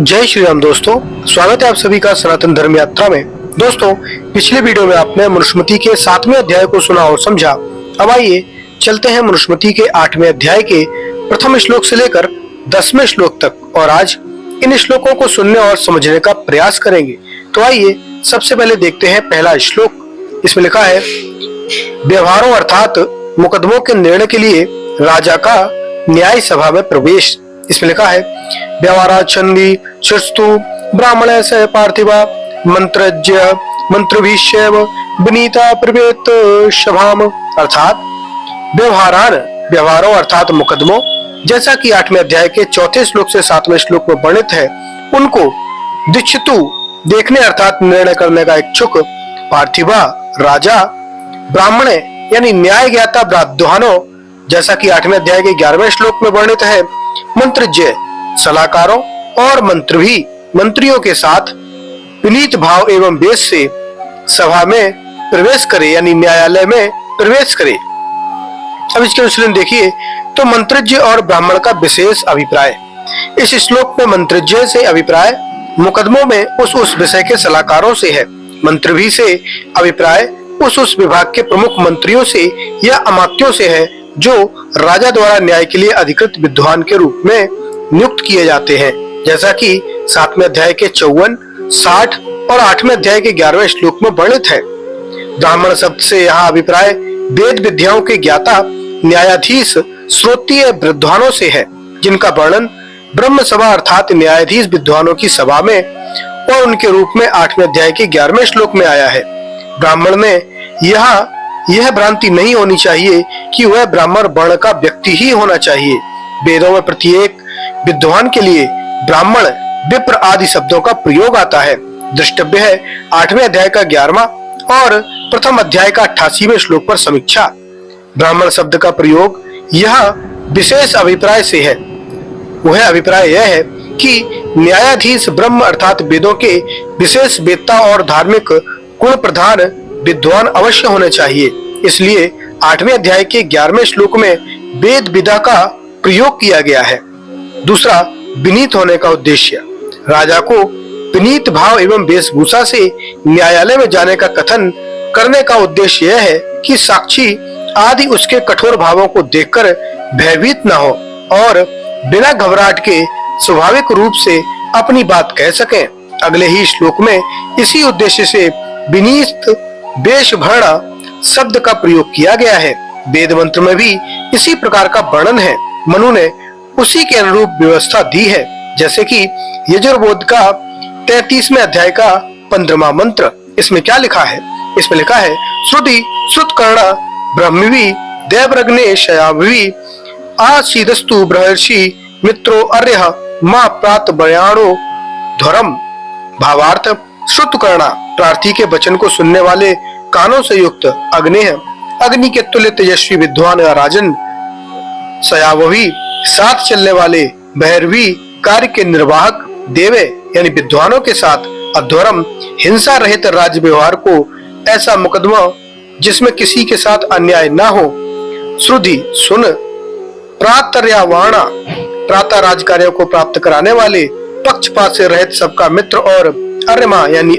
जय श्री राम दोस्तों, स्वागत है आप सभी का सनातन धर्म यात्रा में। दोस्तों, पिछले वीडियो में आपने मनुस्मृति के 7वें अध्याय को सुना और समझा। अब आइए चलते हैं मनुस्मृति के 8वें अध्याय के प्रथम श्लोक से लेकर 10वें श्लोक तक और आज इन श्लोकों को सुनने और समझने का प्रयास करेंगे। तो आइए सबसे पहले देखते हैं पहला श्लोक। इसमें लिखा है, व्यवहारों अर्थात मुकदमों के निर्णय के लिए राजा का न्याय सभा में प्रवेश। इसमें लिखा है, व्यवहाराच्छन्दी शिस्तु ब्राह्मण से पार्थिवा मंत्रज्य मंत्रभिषेव विनीता प्रवेत सभाम। अर्थात व्यवहारों अर्थात मुकदमों, जैसा कि 8वें अध्याय के 4थे श्लोक से 7वें श्लोक में वर्णित है, उनको दीक्षितु देखने अर्थात निर्णय करने का इच्छुक, पार्थिवा राजा, ब्राह्मण यानी न्याय ज्ञाता विद्वानों, जैसा कि 8वें अध्याय के 11वें श्लोक में वर्णित है, मंत्रज्य सलाहकारों और मंत्र भी मंत्रियों के साथ विनीत भाव एवं वेश से सभा में प्रवेश करे यानी न्यायालय में प्रवेश करे। अब इसके अनुच्छेद देखिए तो मंत्रज्य और ब्राह्मण का विशेष अभिप्राय। इस श्लोक में मंत्रज्य से अभिप्राय मुकदमों में उस विषय के सलाहकारों से है। मंत्र भी से अभिप्राय उस विभाग के प्रमुख मंत्रियों से या अमात्यों से है जो राजा द्वारा न्याय के लिए अधिकृत विद्वान के रूप में नियुक्त किए जाते हैं, जैसा कि 7वें अध्याय के 54, 60 और 8वें अध्याय के 11वें श्लोक में वर्णित है। ब्राह्मण शब्द से यहाँ अभिप्राय वेद विद्याओं के ज्ञाता न्यायाधीश श्रोत्रीय विद्वानों से है, जिनका वर्णन ब्रह्म सभा अर्थात न्यायाधीश विद्वानों की सभा में और उनके रूप में 8वें अध्याय के 11वें श्लोक में आया है। ब्राह्मण में यह भ्रांति नहीं होनी चाहिए कि वह ब्राह्मण वर्ण का व्यक्ति ही होना चाहिए। वेदों में प्रत्येक विद्वान के लिए ब्राह्मण, विप्र आदि शब्दों का प्रयोग आता है। दृष्टव्य है 8वें अध्याय का 11वां और प्रथम अध्याय का 88वें श्लोक पर समीक्षा। ब्राह्मण शब्द का प्रयोग यह विशेष अभिप्राय से है। वह अभिप्राय यह है कि न्यायाधीश ब्रह्म अर्थात वेदों के विशेष वेत्ता और धार्मिक गुण प्रधान विद्वान अवश्य होने चाहिए। इसलिए 8वें अध्याय के 11वें श्लोक में वेद विदा का प्रयोग किया गया है। दूसरा, विनीत होने का उद्देश्य। राजा को विनीत भाव एवं वेशभूषा से न्यायालय में जाने का कथन करने का उद्देश्य यह है कि साक्षी आदि उसके कठोर भावों को देखकर भयभीत न हो और बिना घबराहट के स्वाभाविक रूप से अपनी बात कह सकें। अगले ही श्लोक में इसी उद्देश्य से विनीत वेश भरण शब्द का प्रयोग किया गया है। वेद मंत्र में भी इसी प्रकार का वर्णन है। मनु ने उसी के अनुरूप व्यवस्था दी है, जैसे कि यजुर्वेद का 33वें अध्याय का 15वां मंत्र। इसमें क्या लिखा है? इसमें लिखा है, श्रुति श्रुतकर्ण ब्रह्मवि देवरग्ने शयाभि आसीदस्तु बृहर्षि मित्रो अर्यः मा प्रात बयाणो ध्वरम। भावार्थ, श्रुतकर्णा प्रार्थी के वचन को सुनने वाले कानों से युक्त अग्नेय, अग्नि के तुल्य तेजस्वी विद्वान राजन, सयावही साथ चलने वाले भैरवी, कार्य के निर्वाहक देवे यानी विद्वानों के साथ अध्वरम हिंसा रहित राज्य व्यवहार को, ऐसा मुकदमा जिसमें किसी के साथ अन्याय न हो। श्रुति सुन, प्रातर्यावाणा प्रातः राज कार्यों को प्राप्त कराने वाले, पक्षपात से रहित सबका मित्र और अर्यमा यानी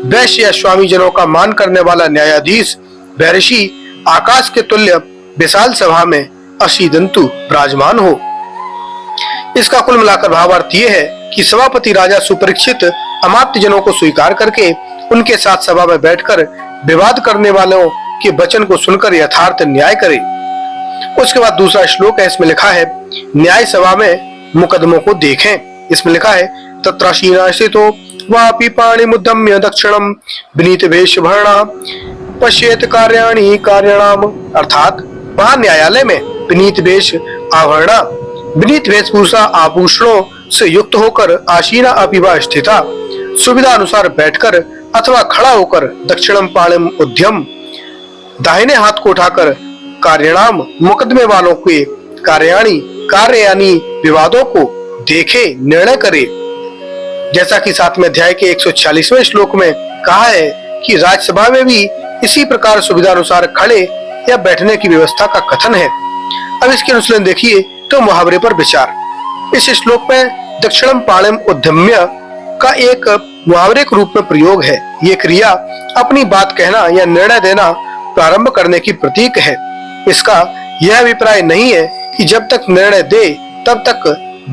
वैश्य या स्वामी जनों का मान करने वाला न्यायाधीश भैरषि आकाश के तुल्य विशाल सभा में असीदंतु विराजमान हो। इसका कुल मिलाकर भावार्थ ये है कि सभापति राजा सुपरीक्षित अमात्य जनों को स्वीकार करके उनके साथ सभा में बैठकर विवाद करने वालों के वचन को सुनकर यथार्थ न्याय करे। उसके बाद दूसरा श्लोक है, इसमें लिखा है, न्याय सभा में मुकदमों को देखें। इसमें लिखा है, तत्राशीनाश्रितो वापि पाणिमुद्यम्य दक्षिणम विनीत वेश भरणा पश्येत कार्याणि कार्याणाम। अर्थात वहां न्यायालय में विनीत वेश आवरणा, विनीत वेशभूषा आभूषणों से युक्त होकर आशीना अपिवा स्थिता, सुविधा अनुसार बैठकर अथवा खड़ा होकर दक्षिणम पाणिम उद्यम, दाहिने हाथ को उठाकर कार्याणाम मुकदमे वालों के कार्याणि कार्य यानी विवादों को देखे निर्णय करे। जैसा कि 7वें अध्याय के 146वें श्लोक में कहा है कि राज्यसभा में भी इसी प्रकार सुविधा अनुसार खड़े या बैठने की व्यवस्था का कथन है। अब इसके अनुच्छेद देखिए तो मुहावरे पर विचार। इस श्लोक में दक्षिणम पाणिम उद्यम्य का एक मुहावरिक रूप में प्रयोग है। ये क्रिया अपनी बात कहना या निर्णय देना प्रारंभ करने की प्रतीक है। इसका यह अभिप्राय नहीं है कि जब तक निर्णय दे तब तक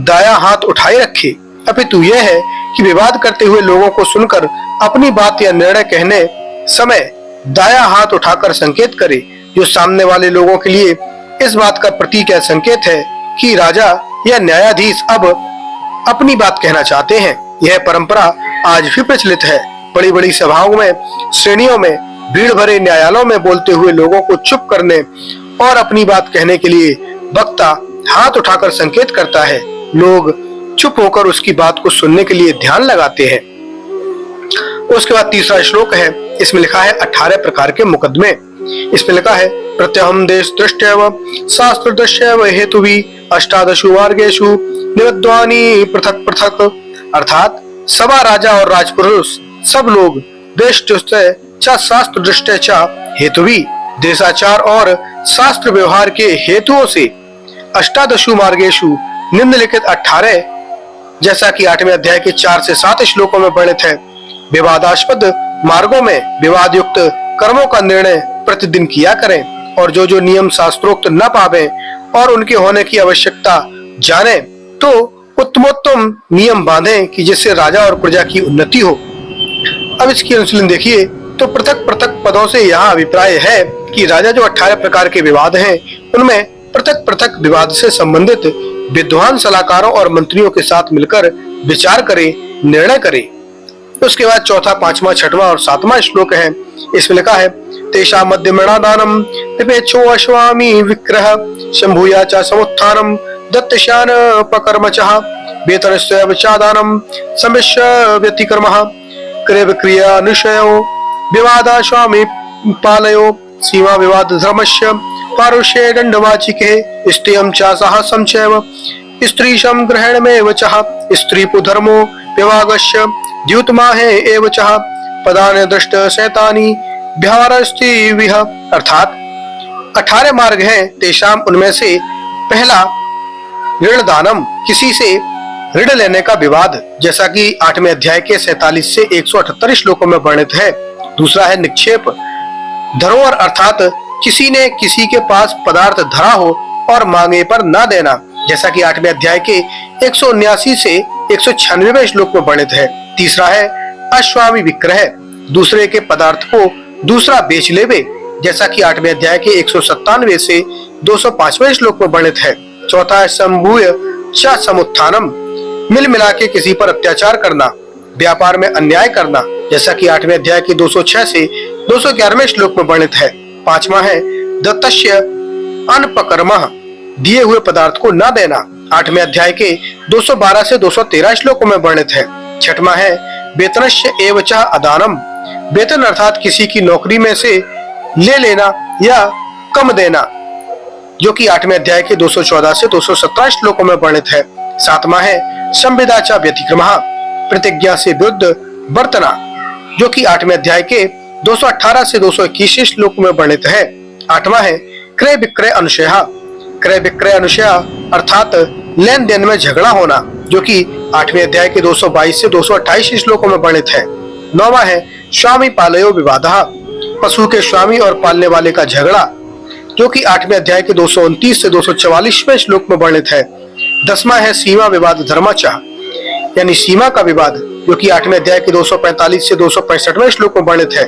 दाया हाथ उठाए रखे, अपितु यह है कि विवाद करते हुए लोगों को सुनकर अपनी बात या निर्णय कहने समय दाया हाथ उठाकर संकेत करे, जो सामने वाले लोगों के लिए इस बात का प्रतीक या संकेत है कि राजा या न्यायाधीश अब अपनी बात कहना चाहते हैं। यह परंपरा आज भी प्रचलित है। बड़ी बड़ी सभाओं में, श्रेणियों में, भीड़ भरे न्यायालयों में बोलते हुए लोगों को चुप करने और अपनी बात कहने के लिए वक्ता हाथ उठाकर संकेत करता है। लोग चुप होकर उसकी बात को सुनने के लिए ध्यान लगाते हैं। उसके बाद तीसरा श्लोक है, इसमें लिखा है 18 प्रकार के मुकदमे। इसमें लिखा है प्रत्यहम देश दृष्टैव शास्त्र दृष्टैव हेतुभि अष्टादशु मार्गेषु निबद्धानि पृथक पृथक। अर्थात सभा, राजा और राजपुरुष सब लोग देश दृष्टय च शास्त्र दृष्टय च हेतुभि देशाचार और शास्त्र व्यवहार के हेतुओं से अष्टादशु मार्गेषु निम्नलिखित 18 जैसा कि 8वें अध्याय के 4 से 7 श्लोकों में वर्णित है, विवादास्पद मार्गों में विवाद युक्त कर्मों का निर्णय प्रतिदिन किया करें और जो नियम शास्त्रोक्त न पावे और उनके होने की आवश्यकता जाने तो उत्तमोत्तम नियम बांधें कि जिससे राजा और प्रजा की उन्नति हो। अब इसकी अनुशीलन देखिए तो पृथक पृथक पदों से यहाँ अभिप्राय है कि राजा जो 18 प्रकार के विवाद हैं उनमें पृथक पृथक विवाद से संबंधित विद्वान सलाहकारों और मंत्रियों के साथ मिलकर विचार करे, निर्णय करे। उसके बाद चौथा, पांचवा, छठवां और 7वां श्लोक है। इसमें लिखा है तेषा मध्यमणादानम निपेक्षो अश्वामी विक्रह शंभुया च समुत्थानम दत्तशान पकर्मचः वेतनस्य विचादानम समिश्य व्यतिकर्मः क्रय विक्रिया अनुशयो विवादा स्वामी पालयो सीमा विवाद धर्मस्य पारुष्ये दंडवाचिके स्त्रियं च सह संचयव स्त्रीशं ग्रहणमेव च स्त्रीपु धर्मो विभागस्य द्युतमाहे एव च पदानि दृष्ट शैतानी बिहारस्ति विह। अर्थात 18 मार्ग हैं, तेषाम उनमें से पहला ऋण दानम, किसी से ऋण लेने का विवाद, जैसा कि 8वें अध्याय के 47 से 178 श्लोकों में वर्णित है। दूसरा है निक्षेप, धरोहर, अर्थात किसी ने किसी के पास पदार्थ धरा हो और मांगे पर न देना, जैसा कि 8वें अध्याय के 179 से 196वें श्लोक में वर्णित है। तीसरा है अश्वामी विक्रय, दूसरे के पदार्थ को दूसरा बेच लेवे, जैसा कि 8वें अध्याय के 197 से 205वें श्लोक में वर्णित है। चौथा है संभूय च समुत्थानम, मिल मिला के किसी पर अत्याचार करना, व्यापार में अन्याय करना, जैसा कि 8वें अध्याय के 206 से 211वें श्लोक में वर्णित है। पांचवा है दत्तस्य अनपकर्मः, दिए हुए पदार्थ को न देना, 8वें अध्याय के 212 से 213 श्लोकों में वर्णित है। छठवां है वेतनस्य एव च अदानम, वेतन अर्थात किसी की नौकरी में से ले लेना या कम देना, जो कि 8वें अध्याय के 214 से 217 श्लोकों में वर्णित है। सातवां है संविदा च व्यतिक्रमः, प्रतिज्ञा से विरुद्ध बरतना, जो कि 8वें अध्याय के 218 से 221 श्लोक में वर्णित है। आठवां है क्रय विक्रय अनुशय, क्रय विक्रय अनुशय अर्थात लेन देन में झगड़ा होना, जो कि 8वें अध्याय के 222 से 228 श्लोकों में वर्णित है। नौवां है स्वामी पालयो विवादः, पशु के स्वामी और पालने वाले का झगड़ा, जो कि 8वें अध्याय के 229 से 244वें श्लोक में वर्णित है। 10वां है सीमा विवाद धर्मचः, यानी सीमा का विवाद, जो कि 8वें अध्याय के 245 से 265वें श्लोक में वर्णित है।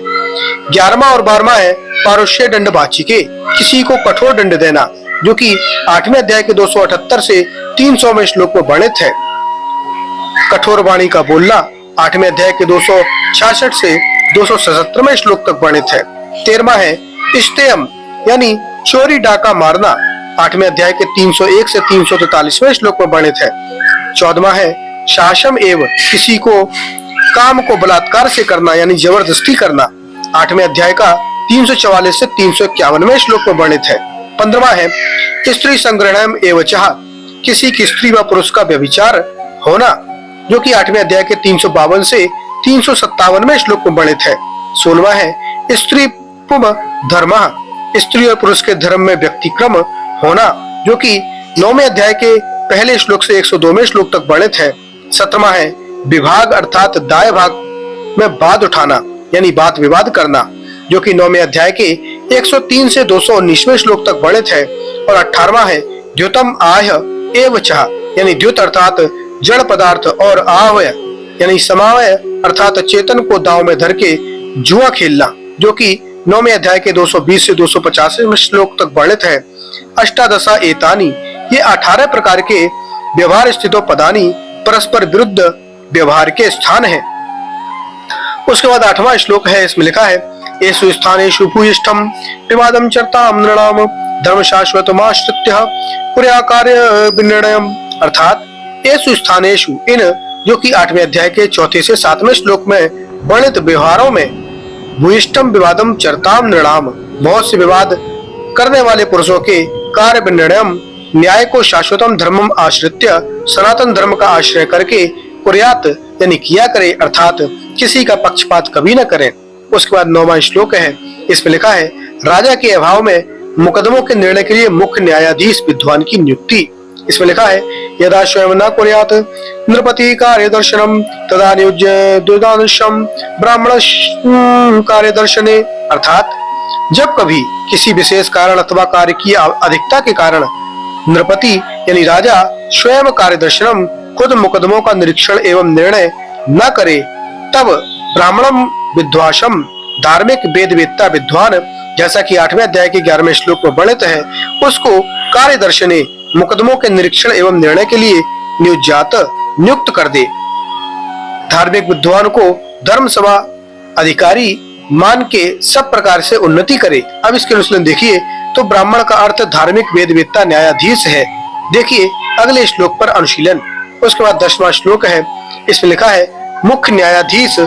11वां और 12वां है पारुष्य दंडवाचिके, किसी को कठोर दंड देना, जो कि 8वें अध्याय के 278 से 300वें श्लोक में वर्णित है। कठोर वाणी का बोलना 8वें अध्याय के 266 से 277वें श्लोक तक वर्णित है। 13वां है स्तेयम, यानी चोरी डाका मारना, 8वें अध्याय के 301 से 343वें श्लोक में वर्णित है। 14वां है शासम एव, किसी को काम को बलात्कार से करना यानी जबरदस्ती करना, 8वें अध्याय का 344 से 351वें श्लोक में वर्णित है। 15वां है स्त्री संग्रहणम एव चः, किसी की स्त्री व पुरुष का व्यभिचार होना, जो कि 8वें अध्याय के 352 से 357वें श्लोक में वर्णित है। 16वां है स्त्री पुम धर्म, स्त्री और पुरुष के धर्म में व्यतिक्रम होना, जो कि 9वें अध्याय के पहले श्लोक से 102वें श्लोक तक वर्णित है। 17वां है विभाग अर्थात दाय भाग में वाद उठाना यानी बात विवाद करना, जो कि 9वें अध्याय के 103 से 219वें श्लोक तक वर्णित है। और 18वां है द्युतम आह एव च यानी द्युत अर्थात जड़ पदार्थ और आवय यानी समावय अर्थात चेतन को दांव में धर के जुआ खेलना, जो कि 9वें अध्याय के 220 से 285वें श्लोक तक वर्णित है। अष्टादशा एतानी ये 18 प्रकार के व्यवहार स्थितो पदानी परस्पर विरुद्ध व्यवहार के स्थान हैं। उसके बाद 8वां श्लोक है, इसमें लिखा है एषु स्थानेषु भूयिष्ठम विवादं चर्ताम नृणाम धर्म शाश्वतमाश्रित्य कुर्याकार्य विनिर्णयम् अर्थात एषु स्थानेषु इन, जो कि 8वें अध्याय के 4 से 7वें श्लोक में वर्णित व्यवहारों में भूयिष्ठम विवादम चरताम नृणाम बहुत से विवाद करने वाले पुरुषों के कार्य विनिर्णयम् न्याय को शाश्वतम धर्मम आश्रित्य सनातन धर्म का आश्रय करके कुर्यात यानी किया करे अर्थात किसी का पक्षपात कभी न करें। उसके बाद 9वां श्लोक है, इसमें लिखा है राजा के अभाव में मुकदमों के निर्णय के लिए मुख्य न्यायाधीश विद्वान की नियुक्ति। इसमें लिखा है यदा स्वयं न कुर्यात नृपति कार्य दर्शनम तदा नियुज्य द्विदांशम ब्राह्मण कार्य दर्शने अर्थात जब कभी किसी विशेष कारण अथवा कार्य की अधिकता के कारण नृपति यानी राजा स्वयं कार्य दर्शनम खुद मुकदमों का निरीक्षण एवं निर्णय न करे तब ब्राह्मणम विद्वासम धार्मिक वेदवेत्ता विद्वान, जैसा कि 8वें अध्याय के 11वें श्लोक में वर्णित है, उसको कार्य दर्शने मुकदमों के निरीक्षण एवं निर्णय के लिए नियुक्त कर दे। धार्मिक विद्वान को धर्म सभा अधिकारी मान के सब प्रकार से उन्नति करे। अब इसके अनुसार देखिए तो ब्राह्मण का अर्थ धार्मिक वेदवेत्ता न्यायाधीश है। देखिए अगले श्लोक पर अनुशीलन। उसके बाद 10वां श्लोक है, इसमें लिखा है मुख्य न्यायाधीश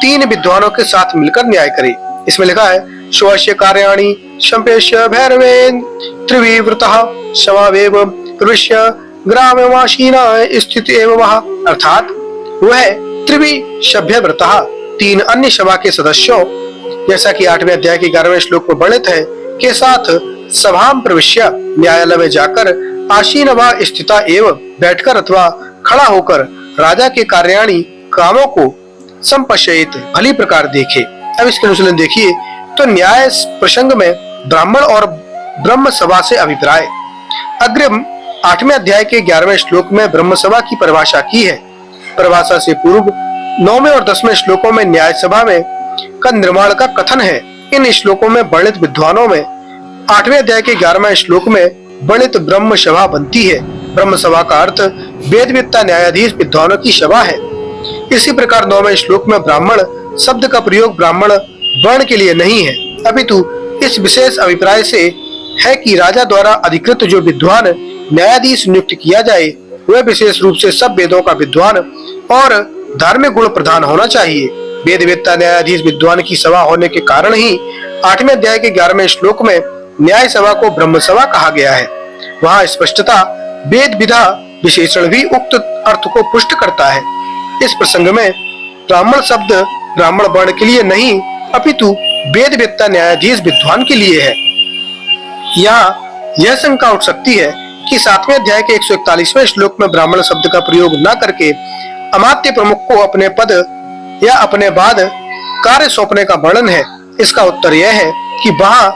3 विद्वानों के साथ मिलकर न्याय करे। इसमें लिखा है स्वस्य कार्याणि संपेश्य भैरवेन त्रिविवृतः समावेव प्रविश्य ग्रामवासीना स्थित एवं वह अर्थात वह त्रिवि सभ्यव्रतः 3 अन्य सभा के सदस्यों, जैसा कि 8वें अध्याय के 11वें श्लोक में वर्णित है, के साथ सभाम प्रविश्य न्यायालय में जाकर आसीन व स्थिता एवं बैठकर अथवा खड़ा होकर राजा के कार्याणी कामों को संपश्येत भली प्रकार देखे। अब इसके अनुसार देखिए तो न्याय प्रसंग में ब्राह्मण और ब्रह्म सभा से अभिप्राय। अग्रिम 8वें अध्याय के 11वें श्लोक में ब्रह्म सभा की परिभाषा की है। परिभाषा से पूर्व 9वें और 10वें श्लोकों में न्याय सभा में का निर्माण का कथन है। इन श्लोकों में वर्णित विद्वानों में 8वें अध्याय के 11वें श्लोक में वर्णित ब्रह्म सभा बनती है। ब्रह्म सभा का अर्थ वेदवेत्ता न्यायाधीश विद्वानों की सभा है। इसी प्रकार 9वें श्लोक में ब्राह्मण शब्द का प्रयोग ब्राह्मण वर्ण के लिए नहीं है, अपितु इस विशेष अभिप्राय से है कि राजा द्वारा अधिकृत जो विद्वान न्यायाधीश नियुक्त किया जाए वह विशेष रूप से सब वेदों का विद्वान और धार्मिक गुण प्रधान होना चाहिए। वेदवेत्ता न्यायाधीश विद्वान की सभा होने के कारण ही 8वें अध्याय के 11वें श्लोक में न्याय सभा को ब्रह्म सभा कहा गया है। वहाँ स्पष्टता वेद विधा विशेषण भी उक्त अर्थ को पुष्ट करता है। इस प्रसंग में ब्राह्मण शब्द ब्राह्मण वर्ण के लिए नहीं अपितु वेदवेत्ता न्यायाधीश विद्वान के लिए है। यहाँ यह शंका उठ सकती है कि 7वें अध्याय के 141वें श्लोक में ब्राह्मण शब्द का प्रयोग न करके अमात्य प्रमुख को अपने पद या अपने बाद कार्य सौंपने का वर्णन है। इसका उत्तर यह है कि वहाँ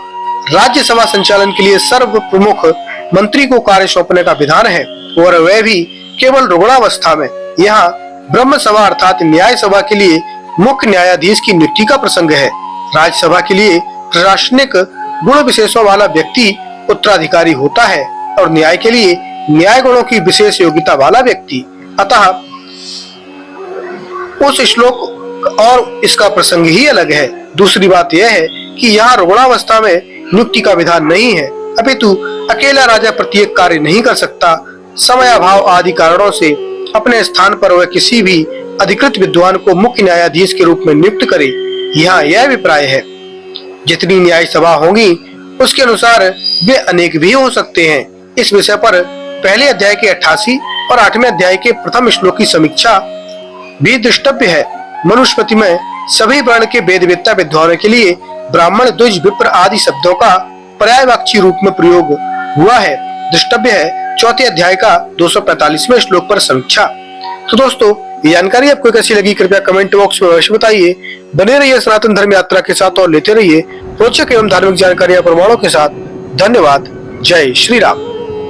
राज्यसभा संचालन के लिए सर्व प्रमुख मंत्री को कार्य सौंपने का विधान है और वह भी केवल रुग्णावस्था में। यहाँ ब्रह्म सभा अर्थात न्याय सभा के लिए मुख्य न्यायाधीश की नियुक्ति का प्रसंग है। राज्यसभा के लिए प्रशासनिक गुण विशेषों वाला व्यक्ति उत्तराधिकारी होता है और न्याय के लिए न्याय गुणों की विशेष योग्यता वाला व्यक्ति। अतः उस श्लोक और इसका प्रसंग ही अलग है। दूसरी बात यह है कि यहाँ रुग्णावस्था में नियुक्ति का विधान नहीं है, अपितु अकेला राजा प्रत्येक कार्य नहीं कर सकता। समय अभाव आदि कारणों से अपने स्थान पर वह किसी भी अधिकृत विद्वान को मुख्य न्यायाधीश के रूप में नियुक्त करे। यहाँ यह अभिप्राय है। जितनी न्याय सभा होंगी उसके अनुसार वे अनेक भी हो सकते हैं। इस विषय पर पहले अध्याय के 88 और 8वें अध्याय के प्रथम श्लोक की समीक्षा भी दृष्टव्य है। मनुस्मृति में सभी वर्ण के वेदवेत्ता विद्वानों के लिए ब्राह्मण द्विज विप्र आदि शब्दों का पर्यायवाची रूप में प्रयोग हुआ है। दृष्टव्य है 4थे अध्याय का 245वें श्लोक पर समीक्षा। तो दोस्तों, ये जानकारी आपको कैसी लगी कृपया कमेंट बॉक्स में अवश्य बताइए। बने रहिए सनातन धर्म यात्रा के साथ और लेते रहिए रोचक एवं धार्मिक जानकारियां प्रमाणों के साथ। धन्यवाद। जय श्री राम।